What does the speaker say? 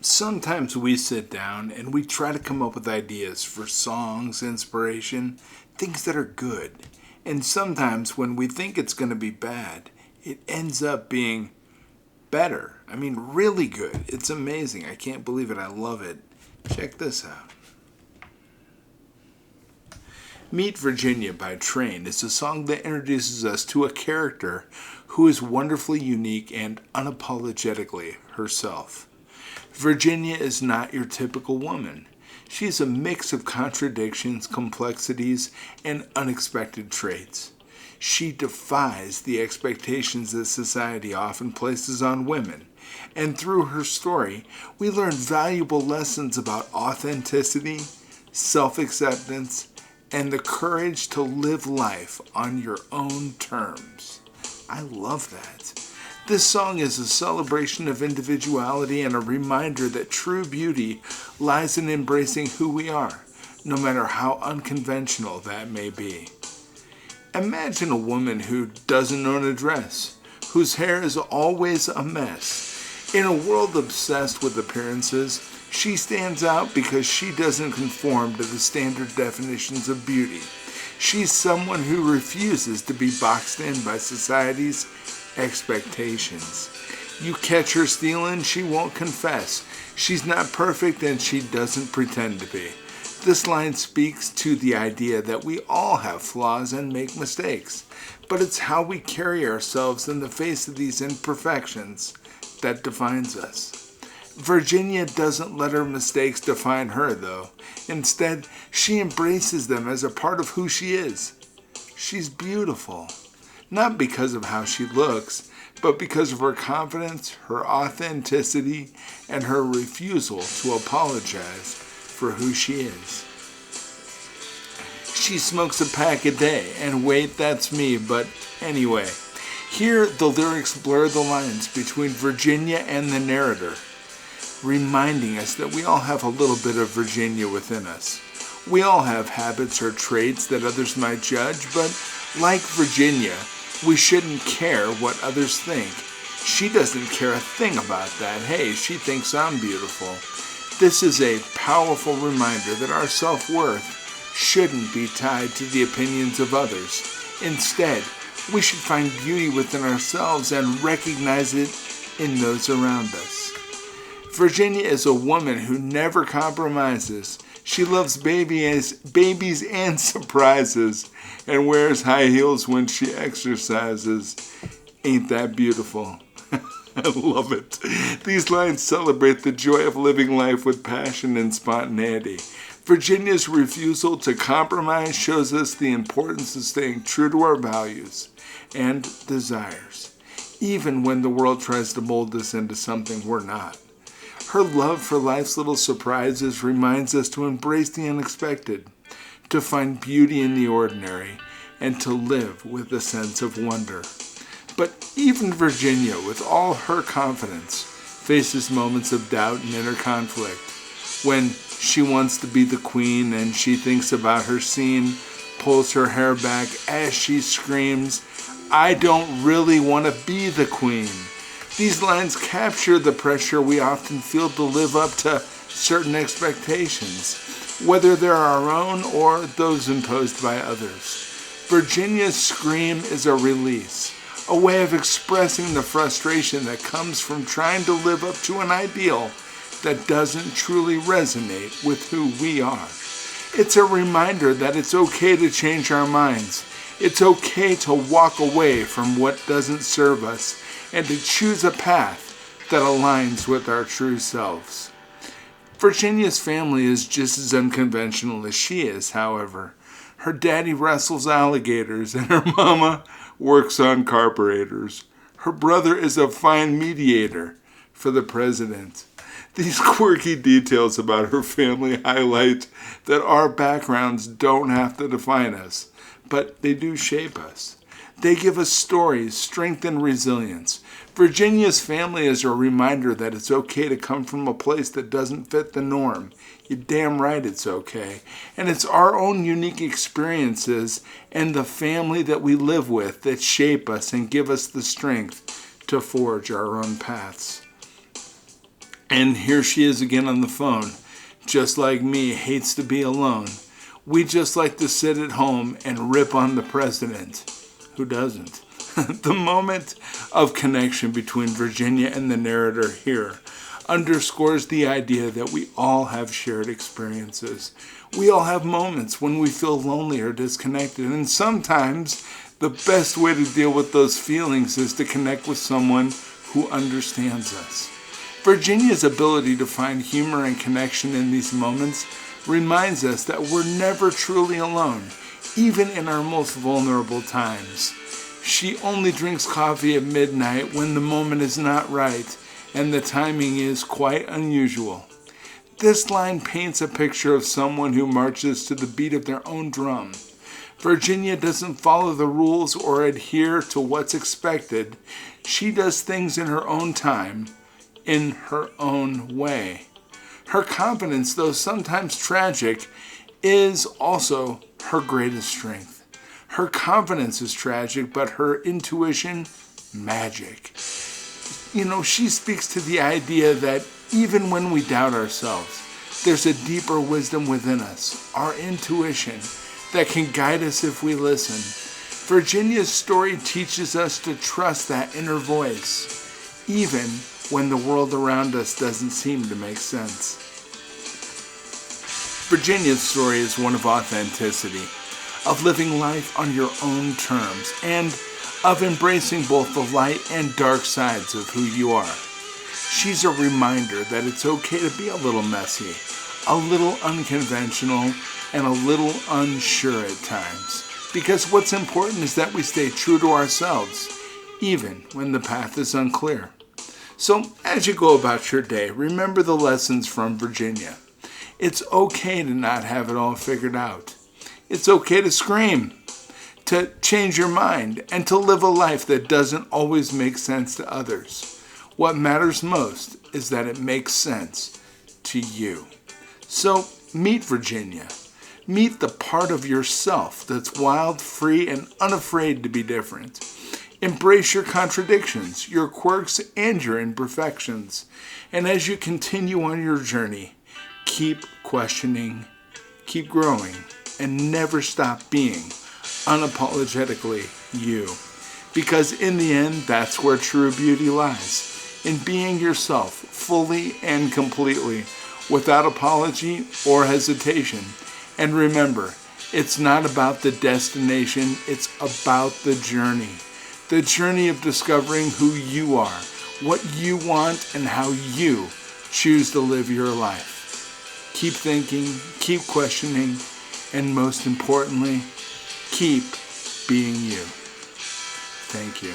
Sometimes we sit down and we try to come up with ideas for songs, inspiration, things that are good. And sometimes when we think it's going to be bad, it ends up being better. Really good. It's amazing. I can't believe it. I love it. Check this out. Meet Virginia by Train is a song that introduces us to a character who is wonderfully unique and unapologetically herself. Virginia is not your typical woman. She's a mix of contradictions, complexities, and unexpected traits. She defies the expectations that society often places on women, and through her story, we learn valuable lessons about authenticity, self-acceptance, and the courage to live life on your own terms. I love that. This song is a celebration of individuality and a reminder that true beauty lies in embracing who we are, no matter how unconventional that may be. Imagine a woman who doesn't own a dress, whose hair is always a mess. In a world obsessed with appearances, she stands out because she doesn't conform to the standard definitions of beauty. She's someone who refuses to be boxed in by society's expectations. You catch her stealing, she won't confess. She's not perfect and she doesn't pretend to be. This line speaks to the idea that we all have flaws and make mistakes, but it's how we carry ourselves in the face of these imperfections that defines us. Virginia doesn't let her mistakes define her, though. Instead, she embraces them as a part of who she is. She's beautiful, not because of how she looks, but because of her confidence, her authenticity, and her refusal to apologize for who she is. She smokes a pack a day, and wait, that's me, but anyway. Here, the lyrics blur the lines between Virginia and the narrator, reminding us that we all have a little bit of Virginia within us. We all have habits or traits that others might judge, but like Virginia, we shouldn't care what others think. She doesn't care a thing about that. Hey, she thinks I'm beautiful. This is a powerful reminder that our self-worth shouldn't be tied to the opinions of others. Instead, we should find beauty within ourselves and recognize it in those around us. Virginia is a woman who never compromises. She loves babies and surprises, and wears high heels when she exercises. Ain't that beautiful? I love it. These lines celebrate the joy of living life with passion and spontaneity. Virginia's refusal to compromise shows us the importance of staying true to our values and desires, even when the world tries to mold us into something we're not. Her love for life's little surprises reminds us to embrace the unexpected, to find beauty in the ordinary, and to live with a sense of wonder. But even Virginia, with all her confidence, faces moments of doubt and inner conflict. When she wants to be the queen and she thinks about her scene, pulls her hair back as she screams, "I don't really want to be the queen." These lines capture the pressure we often feel to live up to certain expectations, whether they're our own or those imposed by others. Virginia's scream is a release, a way of expressing the frustration that comes from trying to live up to an ideal that doesn't truly resonate with who we are. It's a reminder that it's okay to change our minds. It's okay to walk away from what doesn't serve us and to choose a path that aligns with our true selves. Virginia's family is just as unconventional as she is, however. Her daddy wrestles alligators and her mama works on carburetors. Her brother is a fine mediator for the president. These quirky details about her family highlight that our backgrounds don't have to define us, but they do shape us. They give us stories, strength, and resilience. Virginia's family is a reminder that it's okay to come from a place that doesn't fit the norm. You're damn right it's okay. And it's our own unique experiences and the family that we live with that shape us and give us the strength to forge our own paths. And here she is again on the phone. Just like me, hates to be alone. We just like to sit at home and rip on the president. Who doesn't? The moment of connection between Virginia and the narrator here underscores the idea that we all have shared experiences. We all have moments when we feel lonely or disconnected, and sometimes the best way to deal with those feelings is to connect with someone who understands us. Virginia's ability to find humor and connection in these moments reminds us that we're never truly alone, even in our most vulnerable times. She only drinks coffee at midnight when the moment is not right and the timing is quite unusual. This line paints a picture of someone who marches to the beat of their own drum. Virginia doesn't follow the rules or adhere to what's expected. She does things in her own time, in her own way. Her confidence, though sometimes tragic, is also her greatest strength. Her confidence is tragic, but her intuition, magic. She speaks to the idea that even when we doubt ourselves, there's a deeper wisdom within us, our intuition, that can guide us if we listen. Virginia's story teaches us to trust that inner voice, even when the world around us doesn't seem to make sense. Virginia's story is one of authenticity, of living life on your own terms, and of embracing both the light and dark sides of who you are. She's a reminder that it's okay to be a little messy, a little unconventional, and a little unsure at times. Because what's important is that we stay true to ourselves, even when the path is unclear. So as you go about your day, remember the lessons from Virginia. It's okay to not have it all figured out. It's okay to scream, to change your mind, and to live a life that doesn't always make sense to others. What matters most is that it makes sense to you. So meet Virginia. Meet the part of yourself that's wild, free, and unafraid to be different. Embrace your contradictions, your quirks, and your imperfections. And as you continue on your journey, keep questioning, keep growing, and never stop being unapologetically you. Because in the end, that's where true beauty lies. In being yourself fully and completely, without apology or hesitation. And remember, it's not about the destination, it's about the journey. The journey of discovering who you are, what you want, and how you choose to live your life. Keep thinking, keep questioning, and most importantly, keep being you. Thank you.